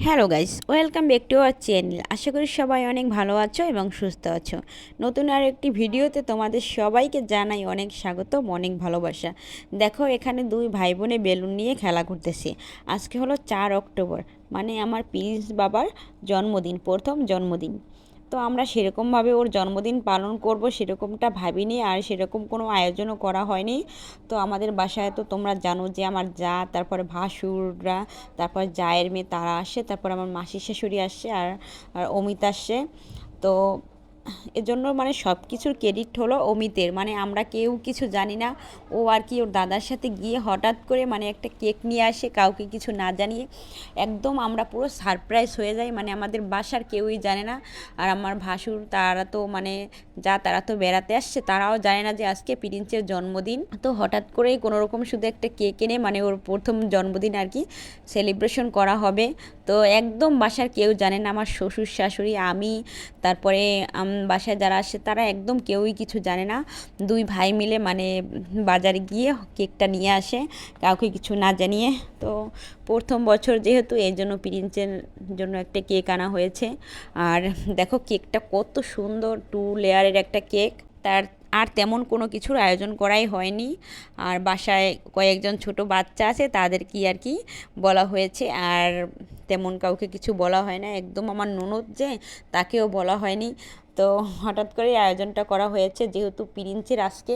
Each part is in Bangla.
Hello guys, welcome back to our channel. আশা করি সবাই অনেক ভালো আছো এবং সুস্থ আছো। নতুন আর একটি ভিডিওতে তোমাদের সবাইকে জানাই অনেক স্বাগতম, অনেক ভালোবাসা। দেখো, এখানে দুই ভাই বোনে বেলুন নিয়ে খেলা করতেছে। আজকে হলো 4 অক্টোবর, মানে আমার প্রিন্স বাবার জন্মদিন, প্রথম জন্মদিন। তো আমরা সেরকমভাবে ওর জন্মদিন পালন করব সেরকমটা ভাবিনি, আর সেরকম কোনো আয়োজনও করা হয়নি। তো আমাদের বাসায় তো তোমরা জানো যে আমার যা, তারপরে ভাসুররা, তারপর জায়ের মেয়ে তারা আসে, তারপর আমার মাসির শাশুড়ি আসছে, আর অমিত আসছে। তো এজন্য মানে সব কিছুর ক্রেডিট হলো অমিতের, মানে আমরা কেউ কিছু জানি না। ও আর কি ওর দাদার সাথে গিয়ে হঠাৎ করে মানে একটা কেক নিয়ে আসে, কাউকে কিছু না জানিয়ে। একদম আমরা পুরো সারপ্রাইজ হয়ে যাই, মানে আমাদের বাসার কেউই জানে না। আর আমার ভাসুর তারা তো মানে তারা তো বেড়াতে আসছে, তারাও জানে না যে আজকে প্রিন্সের জন্মদিন। তো হঠাৎ করেই কোনো রকম শুধু একটা কেক এনে মানে ওর প্রথম জন্মদিন আর কি সেলিব্রেশন করা হবে। তো একদম বাসার কেউ জানে না, আমার শ্বশুর শাশুড়ি, আমি, তারপরে বাসায় যারা আসে তারা একদম কেউই কিছু জানে না। দুই ভাই মিলে মানে বাজারে গিয়ে কেকটা নিয়ে আসে, কাউকে কিছু না জানিয়ে। তো প্রথম বছর যেহেতু, এই জন্য প্রিন্সের জন্য একটা কেক আনা হয়েছে। আর দেখো কেকটা কত সুন্দর, 2 লেয়ারের একটা কেক। তার আর তেমন কোনো কিছুর আয়োজন করাই হয়নি। আর বাসায় কয়েকজন ছোট বাচ্চা আছে, তাদের কি আর কি বলা হয়েছে, আর তেমন কাউকে কিছু বলা হয় না। একদম আমার ননদ যে, তাকেও বলা হয়নি। তো হঠাৎ করে আয়োজনটা করা হয়েছে, যেহেতু প্রিন্সের আজকে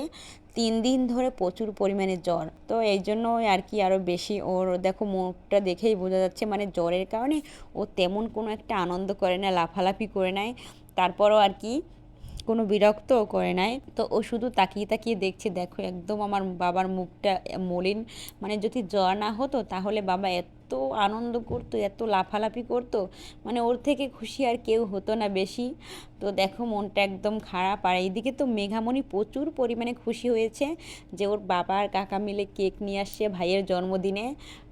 3 দিন ধরে প্রচুর পরিমাণে জ্বর। তো এই জন্য আর কি আরও বেশি, ওর দেখো মুখটা দেখেই বোঝা যাচ্ছে মানে জ্বরের কারণে ও তেমন কোনো একটা আনন্দ করে না, লাফালাফি করে নেয়। তারপরও আর কি কোনো বিরক্তও করে নাই। তো ও শুধু তাকিয়ে তাকিয়ে দেখছে। দেখো একদম আমার বাবার মুখটা মলিন, মানে যদি জ্বর না হতো তাহলে বাবা এত আনন্দ করতো, এত লাফালাফি করতো, মানে ওর থেকে খুশি আর কেউ হতো না বেশি। তো দেখো মনটা একদম খারাপ। আর এইদিকে তো মেঘামণি প্রচুর পরিমাণে খুশি হয়েছে যে ওর বাবা আর কাকা মিলে কেক নিয়ে আসছে ভাইয়ের জন্মদিনে।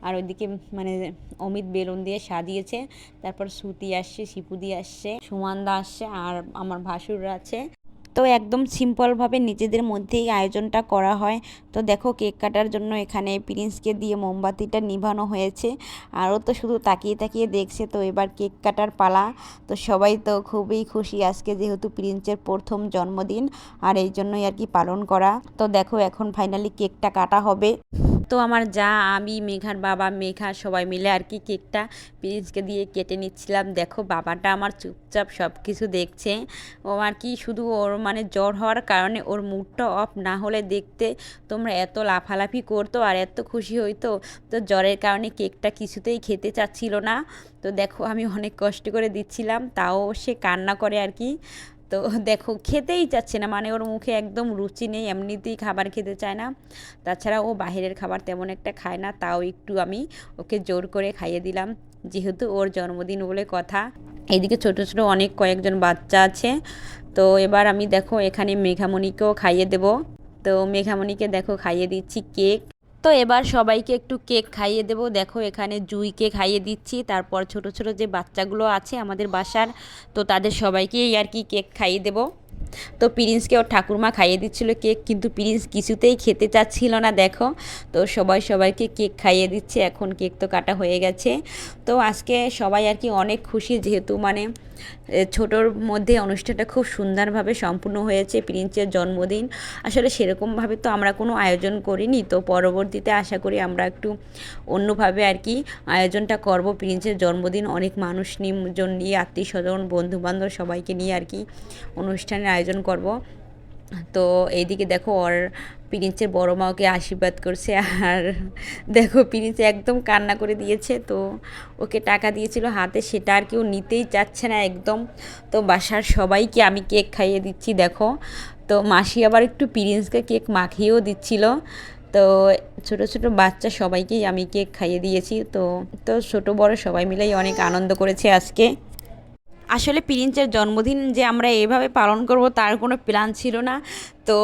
আর ওইদিকে মানে অমিত বেলুন দিয়ে সাজিয়েছে, তারপর শ্রুতি আসছে, শিপুদি আসছে, সুমানদা আসছে, আর আমার ভাসুররা আছে। তো একদম সিম্পলভাবে নিজেদের মধ্যেই আয়োজনটা করা হয়। তো দেখো কেক কাটার জন্য এখানে প্রিন্সকে দিয়ে মোমবাতিটা নিভানো হয়েছে, আরও তো শুধু তাকিয়ে তাকিয়ে দেখছে। তো এবার কেক কাটার পালা। তো সবাই তো খুবই খুশি আজকে, যেহেতু প্রিন্সের প্রথম জন্মদিন, আর এই জন্যই আর কি পালন করা। তো দেখো এখন ফাইনালি কেকটা কাটা হবে। তো আমার যা, আমি, মেঘার বাবা, মেঘা সবাই মিলে আর কি কেকটা প্রিন্সকে দিয়ে কেটে নিচ্ছিলাম। দেখো বাবাটা আমার চুপচাপ সব কিছু দেখছে। ও আর কি শুধু ওর মানে জ্বর হওয়ার কারণে ওর মুডটা অফ না হলে দেখতে তোমরা এত লাফালাফি করতো আর এত খুশি হইতো। তো জ্বরের কারণে কেকটা কিছুতেই খেতে চাচ্ছিল না। তো দেখো আমি অনেক কষ্ট করে দিচ্ছিলাম, তাও সে কান্না করে আর কি। তো দেখো খেতেই চাচ্ছে না, মানে ওর মুখে একদম রুচি নেই, এমনিতেই খাবার খেতে চায় না। তাছাড়া ও বাইরের খাবার তেমন একটা খায় না, তাও একটু আমি ওকে জোর করে খাইয়ে দিলাম, যেহেতু ওর জন্মদিন বলে কথা। এইদিকে ছোট ছোট অনেক কয়েকজন বাচ্চা আছে। তো এবার আমি দেখো এখানে মেঘামণিকেও খাইয়ে দেব। তো মেঘামণিকে দেখো খাইয়ে দিচ্ছি কেক। তো এবার সবাইকে একটু কেক খাইয়ে দেব। দেখো এখানে জুইকে খাইয়ে দিচ্ছি, তারপর ছোট ছোট যে বাচ্চাগুলো আছে আমাদের বাসার, তো তাদের সবাইকেই আর কি কেক খাইয়ে দেব। তো প্রিন্সকে ওর ঠাকুরমা খাইয়ে দিচ্ছিল কেক, কিন্তু প্রিন্স কিছুতেই খেতে চাচ্ছিল না দেখো। তো সবাইকে কেক খাইয়ে দিচ্ছে। এখন কেক তো কাটা হয়ে গেছে। তো আজকে সবাই আর কি অনেক খুশি, যেহেতু মানে ছোটোর মধ্যে অনুষ্ঠানটা খুব সুন্দরভাবে সম্পূর্ণ হয়েছে। প্রিন্সের জন্মদিন আসলে সেরকমভাবে তো আমরা কোনো আয়োজন করিনি, তো পরবর্তীতে আশা করি আমরা একটু অন্যভাবে আর কি আয়োজনটা করব। প্রিন্সের জন্মদিন অনেক মানুষ নিমজন নিয়ে, আত্মীয় স্বজন, বন্ধুবান্ধব সবাইকে নিয়ে আর কি অনুষ্ঠানের আয়োজন করব। তো এইদিকে দেখো ওর প্রিন্সের বড় মা ওকে আশীর্বাদ করছে, আর দেখো প্রিন্স একদম কান্না করে দিয়েছে। তো ওকে টাকা দিয়েছিল হাতে, সেটা আর কেউ নিতেই চাচ্ছে না একদম। তো বাসার সবাইকে আমি কেক খাইয়ে দিচ্ছি দেখো। তো মাসি আবার একটু প্রিন্সকে কেক মাখিয়েও দিচ্ছিল। তো ছোট ছোট বাচ্চা সবাইকেই আমি কেক খাইয়ে দিয়েছি। তো তো ছোটো বড় সবাই মিলেই অনেক আনন্দ করেছে আজকে। আসলে প্রিন্সের জন্মদিন যে আমরা এভাবে পালন করব তার কোনো প্ল্যান ছিল না। তো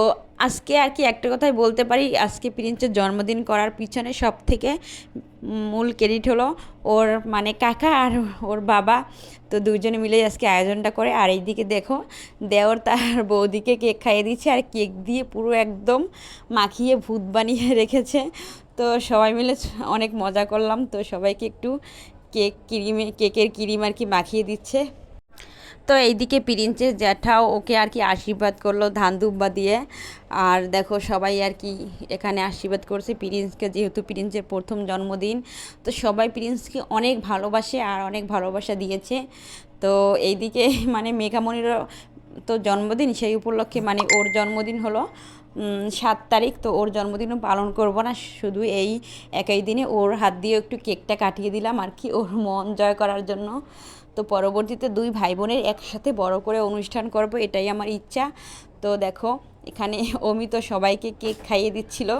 আজকে আর কি একটা কথাই বলতে পারি, আজকে প্রিন্সের জন্মদিন করার পিছনে সব থেকে মূল ক্রেডিট হলো ওর মানে কাকা আর ওর বাবা। তো দুজনে মিলে আজকে আয়োজনটা করে। আর এইদিকে দেখো দেওর তার বৌদিকে কেক খাইয়ে দিচ্ছে, আর কেক দিয়ে পুরো একদম মাখিয়ে ভূত বানিয়ে রেখেছে। তো সবাই মিলে অনেক মজা করলাম। তো সবাইকে একটু কেকের ক্রিম আর কি মাখিয়ে দিচ্ছে। তো এইদিকে প্রিন্সের জ্যাঠাও ওকে আর কি আশীর্বাদ করলো ধান দুব্বা দিয়ে। আর দেখো সবাই আর কি এখানে আশীর্বাদ করছে প্রিন্সকে, যেহেতু প্রিন্সের প্রথম জন্মদিন। তো সবাই প্রিন্সকে অনেক ভালোবাসে আর অনেক ভালোবাসা দিয়েছে। তো এইদিকে মানে মেঘামণিরও তো জন্মদিন, সেই উপলক্ষে মানে ওর জন্মদিন হলো 7 তারিখ। তো ওর জন্মদিনও পালন করব না, শুধু এই একই দিনে ওর হাত দিয়ে একটু কেকটা কাটিয়ে দিলাম আর কি, ওর মন জয় করার জন্য। তো পরবর্তীতে দুই ভাই বোনের একসাথে বড় করে অনুষ্ঠান করব, এটাই আমার ইচ্ছা। তো দেখো এখানে অমি তো সবাইকে কেক খাইয়ে দিচ্ছিল,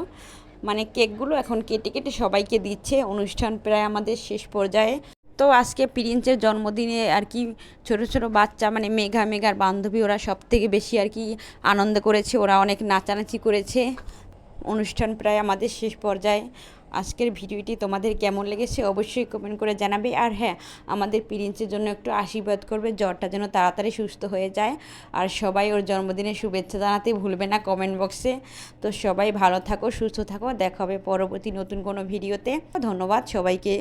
মানে কেকগুলো এখন কেটে কেটে সবাইকে দিচ্ছে। অনুষ্ঠান প্রায় আমাদের শেষ পর্যায়ে। তো আজকে প্রিন্সের জন্মদিনে আর কি ছোট ছোট বাচ্চা মানে মেঘার বান্ধবী ওরা সব থেকে বেশি আর কি আনন্দ করেছে, ওরা অনেক নাচানাচি করেছে। অনুষ্ঠান প্রায় আমাদের শেষ পর্যায়ে। আজকের ভিডিওটি তোমাদের কেমন লেগেছে অবশ্যই কমেন্ট করে জানাবে। আর হ্যাঁ, আমাদের প্রিন্সের জন্য একটু আশীর্বাদ করবে, জ্বরটা যেন তাড়াতাড়ি সুস্থ হয়ে যায়। আর সবাই ওর জন্মদিনে শুভেচ্ছা জানাতে ভুলবে না কমেন্ট বক্সে। তো সবাই ভালো থাকো, সুস্থ থাকো, দেখা হবে পরবর্তী নতুন কোনো ভিডিওতে। ধন্যবাদ সবাইকে।